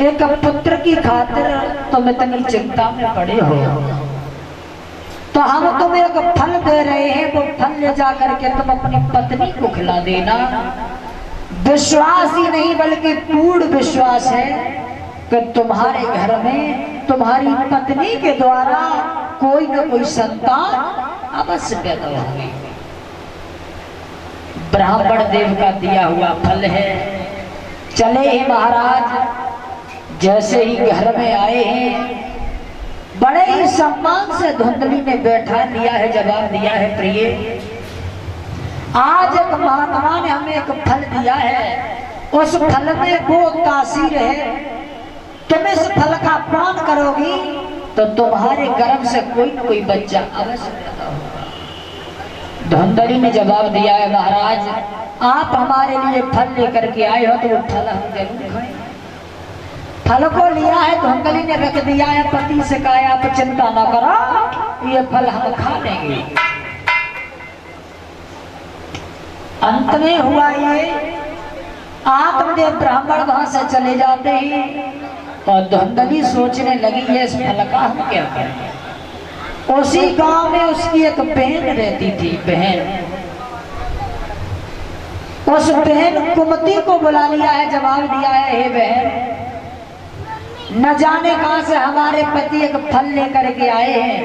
एक पुत्र की खातिर तुम इतनी चिंता में पड़े हो, तो हम तुम्हें एक फल दे रहे हैं, वो फल ले जा करके तुम अपनी पत्नी को खिला देना। विश्वास ही नहीं बल्कि पूर्ण विश्वास है कि तुम्हारे घर में तुम्हारी पत्नी के द्वारा कोई न कोई संतान अवश्य पैदा होगी। ब्राह्मण देव का दिया हुआ फल है। चले ही महाराज, जैसे ही घर में आए हैं बड़े ही सम्मान से धुंधली ने बैठा दिया है, जवाब दिया है, प्रिय आज एक महात्मा ने हमें एक फल दिया है, उस फल में वो तासीर है, तुम इस फल का पान करोगी तो तुम्हारे गर्भ से कोई न कोई बच्चा अवश्य पैदा होगा। धुंधली ने जवाब दिया है, महाराज आप हमारे लिए फल लेकर के आए हो तो वो फल हम जरूर खाएं। फल को लिया है, धुंधली ने रख दिया है, पति से कहा आप चिंता न करो, ये फल हम खा लेंगे। अंत में हुआ ये, आत्मदेव ब्राह्मण वहां से चले जाते हैं और धुंधली सोचने लगी है इस फल का हम क्या करें। उसी गांव में उसकी एक बहन रहती थी, बहन, उस बहन कुमती को बुला लिया है, जवाब दिया है, हे बहन न जाने कहां से हमारे पति एक फल लेकर के आए हैं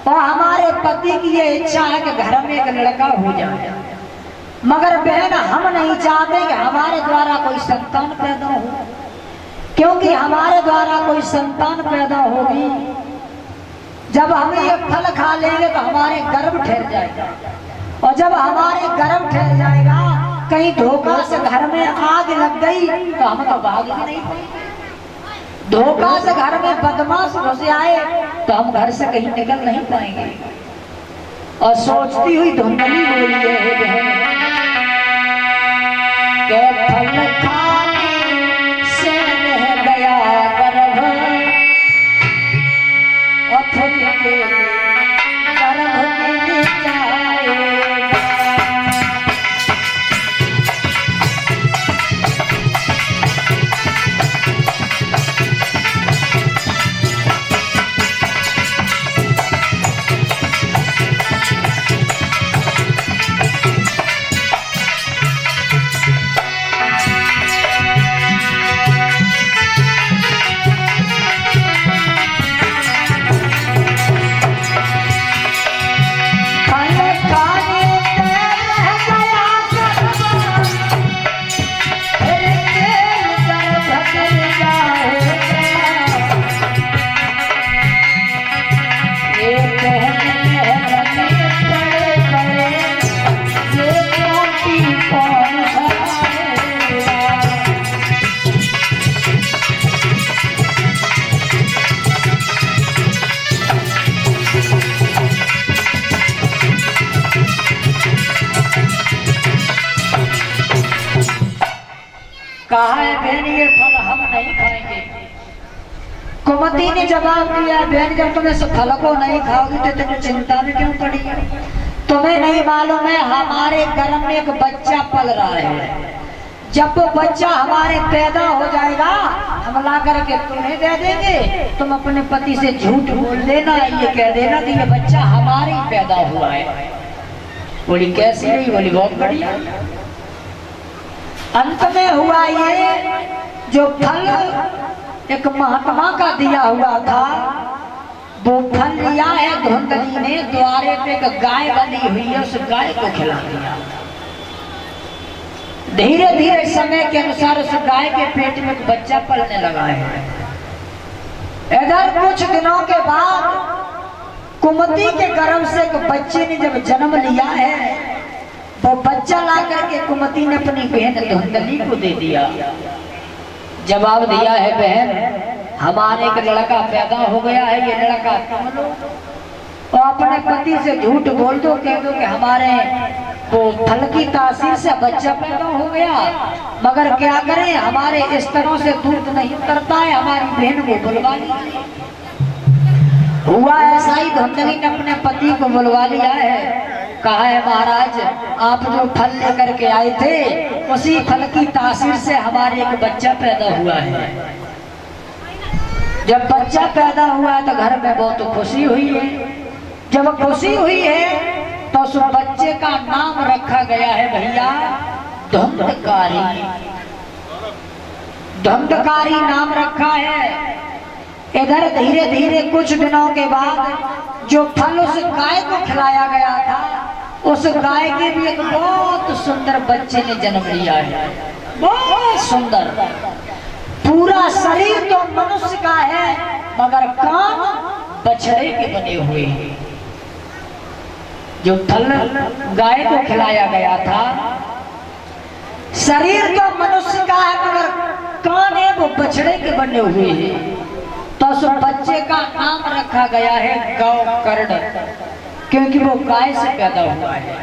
और हमारे पति की ये इच्छा है कि घर में एक लड़का हो जाए, मगर बहन हम नहीं चाहते कि हमारे द्वारा कोई संतान पैदा हो, क्योंकि हमारे द्वारा कोई संतान पैदा होगी जब हम ये फल खा लेंगे तो हमारे गर्भ ठहर जाएगा, और जब हमारे गर्भ ठहर जाएगा कहीं धोखा से घर में आग लग गई तो हम तो भाग ही नहीं पाएंगे। धोखा से घर में बदमाश घुस आए तो हम घर से कहीं निकल नहीं पाएंगे। और सोचती हुई धुंधली बोली है, के फल खाने से रह गया गर्भ और फल के गर्भ में जाएगा। कहा है बहन ये फल हम नहीं खाएंगे। कुमती ने जवाब दिया, बहन जब तुम इस फल को नहीं खाओगी तो तुम्हें चिंता में क्यों पड़ी? तुम्हें नहीं मालूम है हमारे गर्भ में एक बच्चा पल रहा है, जब वो बच्चा हमारे पैदा हो जाएगा हम ला करके तुम्हें दे देंगे, तुम अपने पति से झूठ बोल देना, ये कह देना कि ये बच्चा हमारे ही पैदा हुआ है। बोली कैसी रही? बोली बहुत बढ़िया। अंत में हुआ ये, जो फल एक महात्मा का दिया हुआ था वो फल लिया है धुंधली ने, द्वारे पे एक गाय बनी हुई है, उस गाय को खिला दिया। धीरे धीरे समय के अनुसार उस गाय के पेट में एक बच्चा पलने लगा है। इधर कुछ दिनों के बाद कुमती के गर्भ से एक बच्चे ने जब जन्म लिया है, वो बच्चा ला करके कुमती ने अपनी बहन धुंधली को दे दिया। जवाब दिया है, बहन हमारे एक लड़का पैदा हो गया है, ये लड़का तुम लो और अपने पति से झूठ बोल दो, कह दो कि हमारे वो फल की तासीर से बच्चा पैदा हो गया, मगर क्या करें हमारे इस तरह से दूध नहीं उतरता है, हमारी बहन को बुलवा लीजिए। हुआ ऐसा ही, धुंधली ने अपने पति को बुलवा लिया है। कहा है महाराज आप जो फल लेकर के आए थे उसी फल की तासीर से हमारे एक बच्चा पैदा हुआ है, जब बच्चा पैदा हुआ है तो घर में बहुत खुशी हुई है। जब खुशी हुई है तो उस बच्चे का नाम रखा गया है भैया धुंधकारी। धुंधकारी नाम रखा है। इधर धीरे धीरे कुछ दिनों के बाद जो फल उस गाय को खिलाया गया था, उस गाय के भी एक बहुत सुंदर बच्चे ने जन्म लिया है। बहुत सुंदर, पूरा शरीर तो मनुष्य का है मगर कान बछड़े के बने हुए हैं। जो फल गाय को खिलाया गया था, शरीर तो मनुष्य का है मगर कान है वो बछड़े के बने हुए हैं। तो उस बच्चे का नाम रखा गया है गौकर्ण, क्योंकि वो गाय से पैदा हुआ है।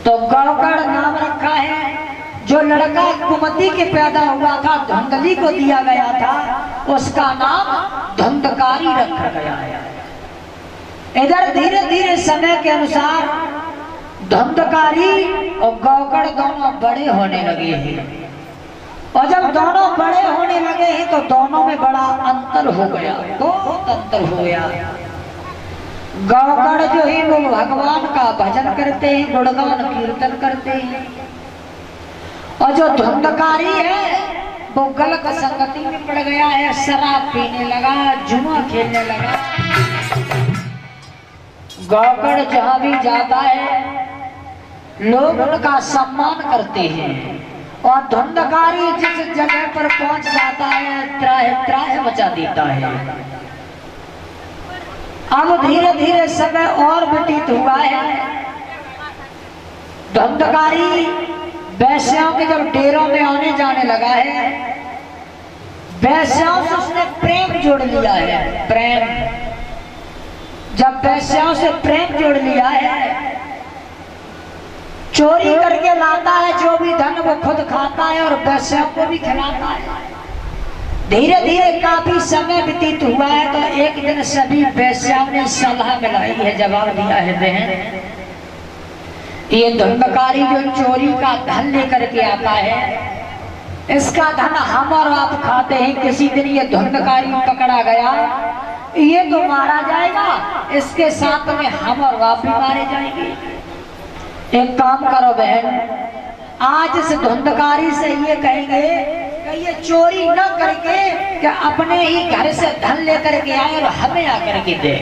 तो गौकर्ण नाम रखा है। जो लड़का कुमति के पैदा हुआ था, धुंधली को दिया गया था, उसका नाम धुंधकारी रखा गया है। इधर धीरे धीरे समय के अनुसार धुंधकारी और गौकर्ण दोनों बड़े होने लगे हैं। और जब दोनों बड़े होने लगे हैं तो दोनों में बड़ा अंतर हो गया, बहुत अंतर हो गया। गौकर्ण जो है वो भगवान का भजन करते हैं, गुणगान कीर्तन करते हैं। और जो धुंधकारी है वो गलत संगति में पड़ गया है, शराब पीने लगा, जुआ खेलने लगा। गौकर्ण जहाँ भी जाता है लोग उनका सम्मान करते हैं, और धुंधकारी जिस जगह पर पहुंच जाता है त्राह त्राह मचा देता है। अब धीरे धीरे समय और व्यतीत हुआ है। धुंधकारी वैश्याओं के जब डेरों में आने जाने लगा है, वैश्याओं से उसने प्रेम जोड़ लिया है। प्रेम, जब वैश्याओं से प्रेम जोड़ लिया है, चोरी करके लाता है जो भी धन वो खुद खाता है और वैश्याओं को भी खिलाता है। धीरे धीरे काफी समय व्यतीत हुआ है तो एक दिन सभी वैश्याओं ने सलाह मिलाई है, जवाब दिया है, बहन ये धुंधकारी जो चोरी का धन लेकर के आता है, इसका धन हम और आप खाते हैं। किसी दिन ये धुंधकारी पकड़ा गया, ये तो मारा जाएगा, इसके साथ में हम और आप भी मारे जाएंगे। एक काम करो बहन, आज इस धुंधकारी से ये कहेंगे कि ये चोरी न करके कि अपने ही घर से धन लेकर के आए और हमें आकर के दे।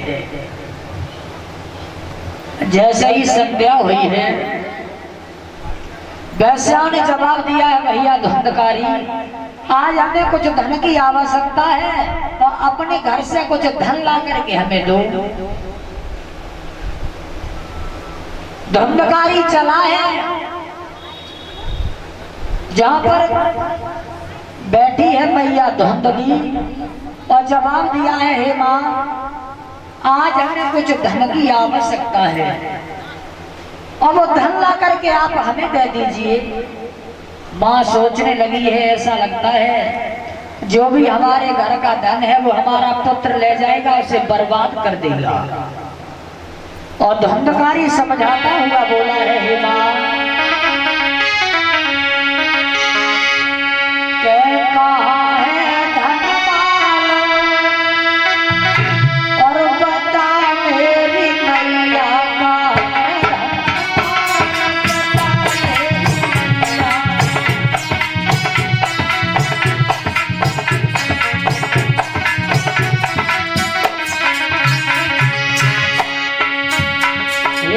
जैसे ही संध्या हुई है, वैश्याओं ने जवाब दिया है, भैया धुंधकारी आज हमें कुछ धन की आवश्यकता है और अपने घर से कुछ धन ला करके हमें दो। धुंधकारी चला है, जहां पर बैठी है मैया धुंधली, और जवाब दिया है, हे माँ आज हमें कुछ धन की आवश्यकता है और वो धन ला करके आप हमें दे दीजिए। माँ सोचने लगी है, ऐसा लगता है जो भी हमारे घर का धन है वो हमारा पुत्र ले जाएगा, उसे बर्बाद कर देगा। और धुंधकारी समझाता हुआ बोला है, हे माँ कहाँ है धन और बता मेरी मैया का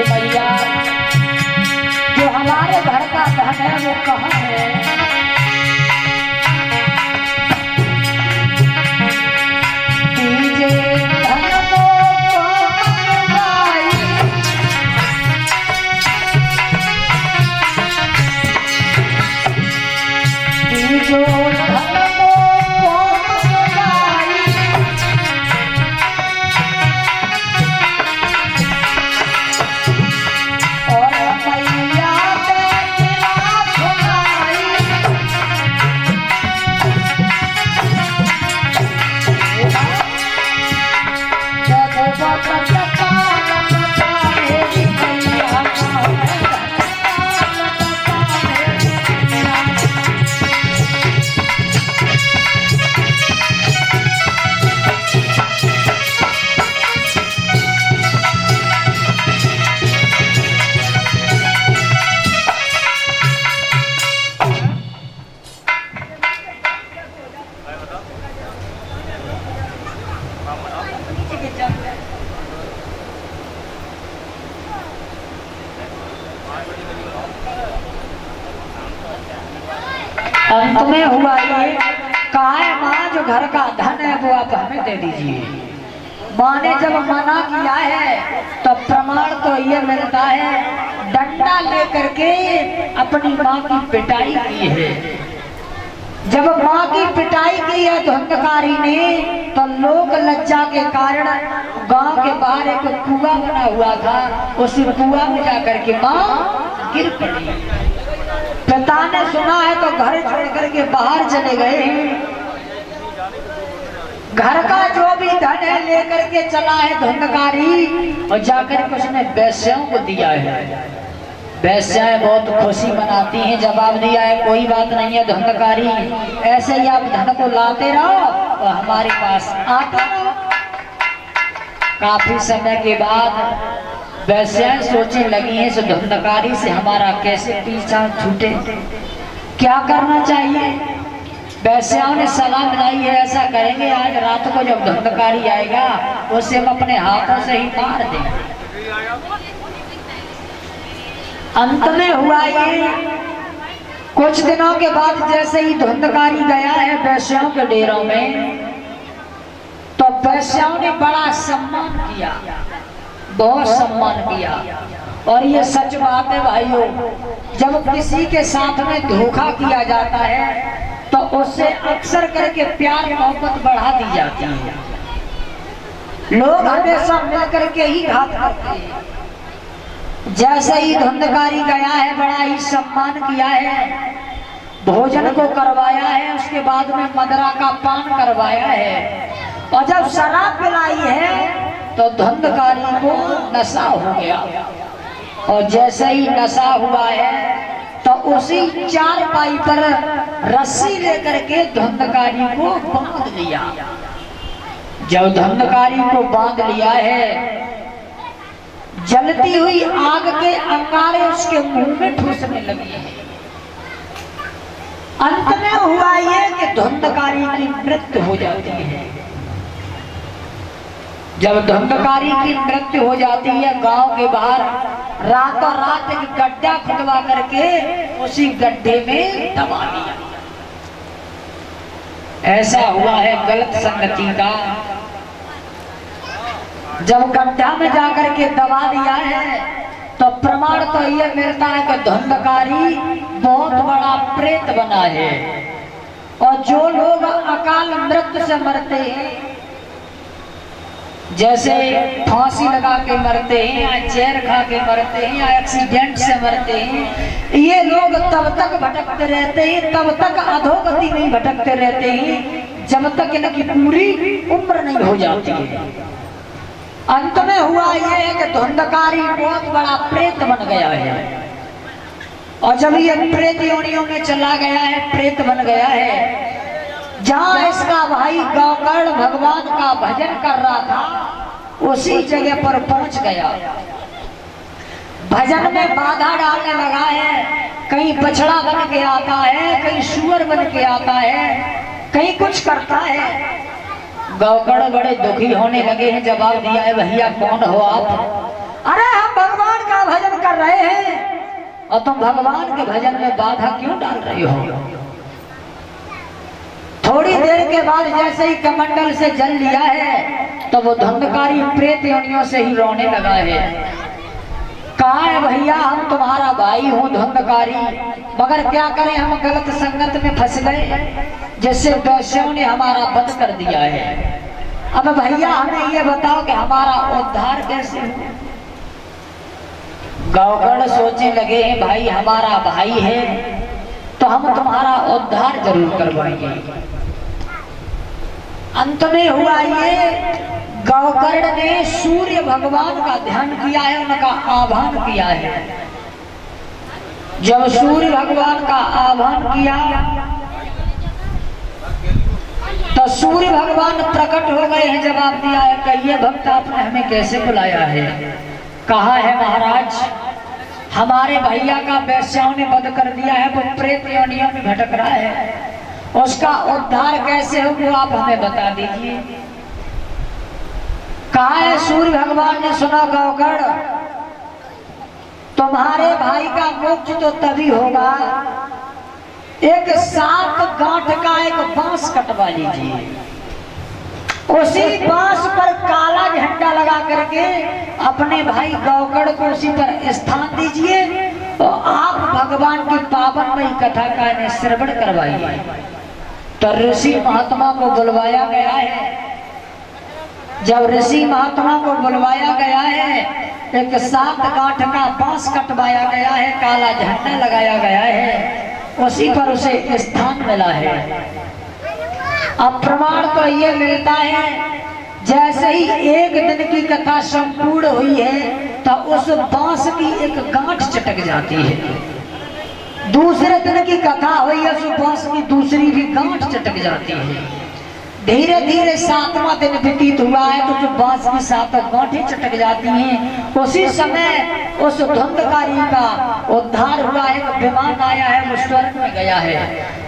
मैया जो हमारे घर का धन है वो कहाँ है। में हुआ ये, कहा है माँ जो घर का धन है वो आप हमें दे दीजिए। माँ ने जब मना किया है तो प्रमाण तो ये मिलता है, डंडा लेकर के अपनी माँ की पिटाई की है। जब माँ की पिटाई की है धुंधकारी ने, तो लोक लज्जा के कारण गांव के बाहर एक कुआं बना हुआ था, उस कुआं में जाकर के माँ गिर पड़ी। पिता ने सुना है तो घर छोड़ करके बाहर चले गए। घर का जो भी धन है लेकर के चला है धुंधकारी, और जाकर के उसने वैश्याओं को दिया है। वैश्याएं बहुत खुशी मनाती हैं, जवाब दिया है कोई बात नहीं है धुंधकारी, ऐसे ही आप धन को लाते रहो और हमारे पास आते रहो। काफी समय के बाद वैश्याएं सोचने लगी हैं इस धुंधकारी से हमारा कैसे पीछा छूटे, क्या करना चाहिए। वैश्याओं ने सलाह मिलाई है, ऐसा करेंगे आज रात को जब धुंधकारी आएगा उसे हम अपने हाथों से ही मार देंगे। अंत में हुआ ये, कुछ दिनों के बाद जैसे ही धुंधकारी गया है वैश्याओं के डेरों में, तो वैश्याओं ने बड़ा सम्मान किया, बहुत सम्मान किया। और ये सच बात है भाइयों, जब किसी के साथ में धोखा किया जाता है तो उससे अक्सर करके प्यार मोहब्बत बढ़ा दी जाती है। लोग हमेशा मिल करके ही घात करते हैं। जैसे ही धुंधकारी गया है बड़ा ही सम्मान किया है, भोजन को करवाया है, उसके बाद में मदरा का पान करवाया है, और जब शराब पिलाई है तो धुंधकारी को नशा हो गया। और जैसे ही नशा हुआ है तो उसी चारपाई पर रस्सी लेकर के धुंधकारी को बांध लिया। जब धुंधकारी को बांध लिया है, जलती हुई आग के अंगारे उसके मुंह में ठूसने लगी है। अंत में हुआ ये कि धुंधकारी की मृत्यु हो जाती है। जब धुंधकारी की मृत्यु हो जाती है, गांव के बाहर रातों रात एक गड्ढा खुदवा करके उसी गड्ढे में दबा दिया। ऐसा हुआ है गलत संगति का। जब गड्ढा में जाकर के दबा दिया है तो प्रमाण तो ये मिलता है कि धुंधकारी बहुत बड़ा प्रेत बना है। और जो लोग अकाल मृत्यु से मरते हैं, जैसे फांसी लगा के मरते हैं या जहर खा के मरते हैं या एक्सीडेंट से मरते हैं, ये लोग तब तक भटकते रहते हैं, तब तक अधोगति में भटकते रहते हैं जब तक इनकी पूरी उम्र नहीं हो जाती है। अंत में हुआ यह है कि धुंधकारी बहुत बड़ा प्रेत बन गया है। और जब ये प्रेत योनियों में चला गया है, प्रेत बन गया है, जहाँ इसका भाई गौकर्ण भगवान का भजन कर रहा था उसी जगह पर पहुंच गया। भजन में बाधा डालने लगा है, कहीं बछड़ा बन के आता है, कहीं सुअर बन के आता है, कहीं कुछ करता है। गौकर्ण बड़े दुखी होने लगे हैं, जवाब दिया है भैया कौन हो आप? अरे हम भगवान का भजन कर रहे हैं और तुम भगवान के भजन में बाधा क्यों डाल रही हो? थोड़ी देर के बाद जैसे ही कमंडल से जल लिया है तो वो धुंधकारी प्रेत योनियों से ही रोने लगा है। कहा है भैया हम तुम्हारा भाई हूँ धुंधकारी, मगर क्या करें हम गलत संगत में फंस गए जिससे वैश्यों ने हमारा वध कर दिया है। अब भैया हमें ये बताओ कि हमारा उद्धार कैसे हो? गौकर्ण सोचने लगे हैं भाई हमारा भाई है तो हम तुम्हारा उद्धार जरूर करवाएंगे। अंत में हुआ ये, गौकर्ण ने सूर्य भगवान का ध्यान किया है, उनका आह्वान किया है। जब सूर्य भगवान का आह्वान किया तो सूर्य भगवान प्रकट हो गए हैं। जवाब दिया है कि ये भक्त आपने हमें कैसे बुलाया है? कहा है महाराज हमारे भैया का वैश्याओं ने वध कर दिया है, वो प्रेत योनियों में भटक रहा है, उसका उद्धार कैसे हो वो आप हमें बता दीजिए। कहा है सूर्य भगवान ने सुना गौकर्ण तुम्हारे भाई का मोक्ष तो तभी होगा एक 7 गांठ का एक बांस कटवा लीजिए, उसी बांस पर काला झंडा लगा करके अपने भाई गौकड़ को उसी पर स्थान दीजिए और आप भगवान की पावनमयी कथा का इन्हें श्रवण करवाइए। तो ऋषि महात्मा को बुलवाया गया है। जब ऋषि महात्मा को बुलवाया गया है, एक 7 गांठ का बांस कटवाया गया है, काला झंडा लगाया गया है, उसी पर उसे स्थान मिला है। अब प्रमाण तो ये मिलता है, जैसे ही एक दिन की कथा संपूर्ण हुई है तो उस बांस की एक गांठ चटक जाती है। दूसरे दिन की कथा हुई है, उस बांस की दूसरी भी गांठ चटक जाती है। धीरे धीरे 7वां दिन व्यतीत हुआ है तो जो बांस की 7 गांठें चटक जाती हैं। उसी समय उस धुंधकारी का उद्धार हुआ है, विमान आया है, वो स्वर्ग में गया है।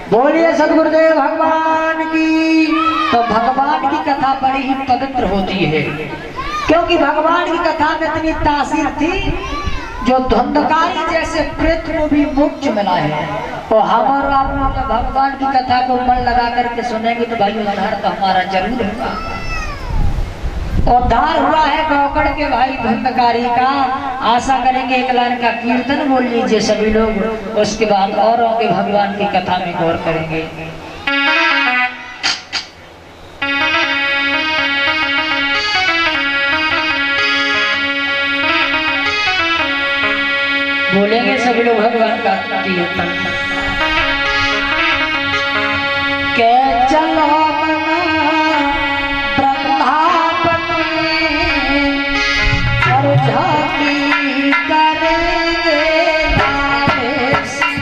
बोलिए सद्गुरुदेव भगवान की। तो भगवान की कथा बड़ी ही पवित्र होती है, क्योंकि भगवान की कथा में इतनी तासीर थी, जो धुंधकारी जैसे प्रेत को भी मोक्ष मिला है। तो हमारा आप भगवान की कथा को मन लगा करके सुनेंगे तो भाई उद्धार तो हमारा जरूर होगा। उद्धार हुआ है गौकड़ के भाई धुंधकारी का। आशा करेंगे एक लाइन का कीर्तन बोल लीजिए सभी लोग, उसके बाद और आगे भगवान की कथा में गौर करेंगे। बोलेंगे सभी लोग भगवान का कीर्तन। के चलो वृंदावन में और झांकी करेंगे राधे श्याम।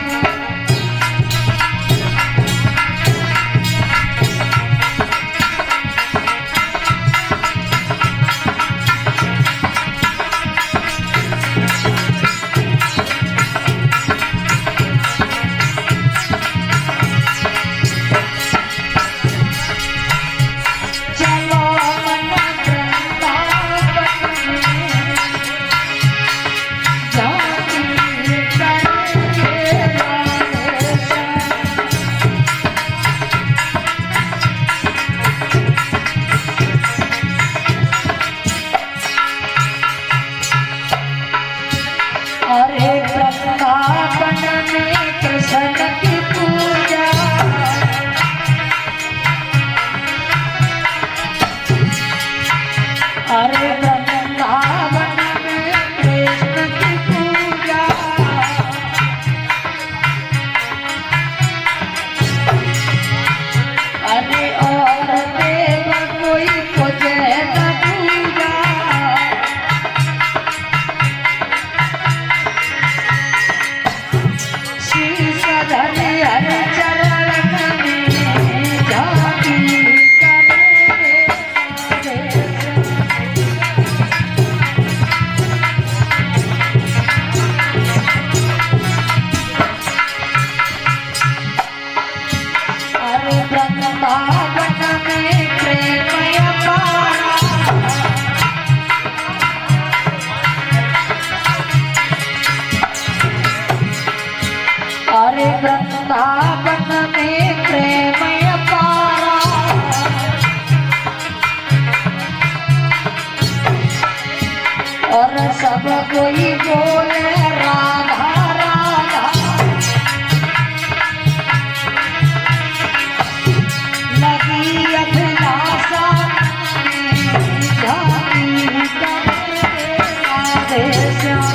सब कोई बोले राधा राधा, लगी अभिलाषा झांकी करे राधे श्याम।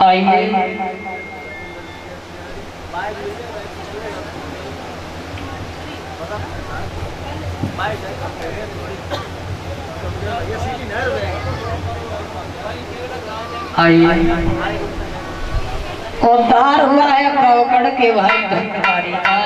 आइए उद्धार हुआ है गौकड़ के भाई धुंधकारी का।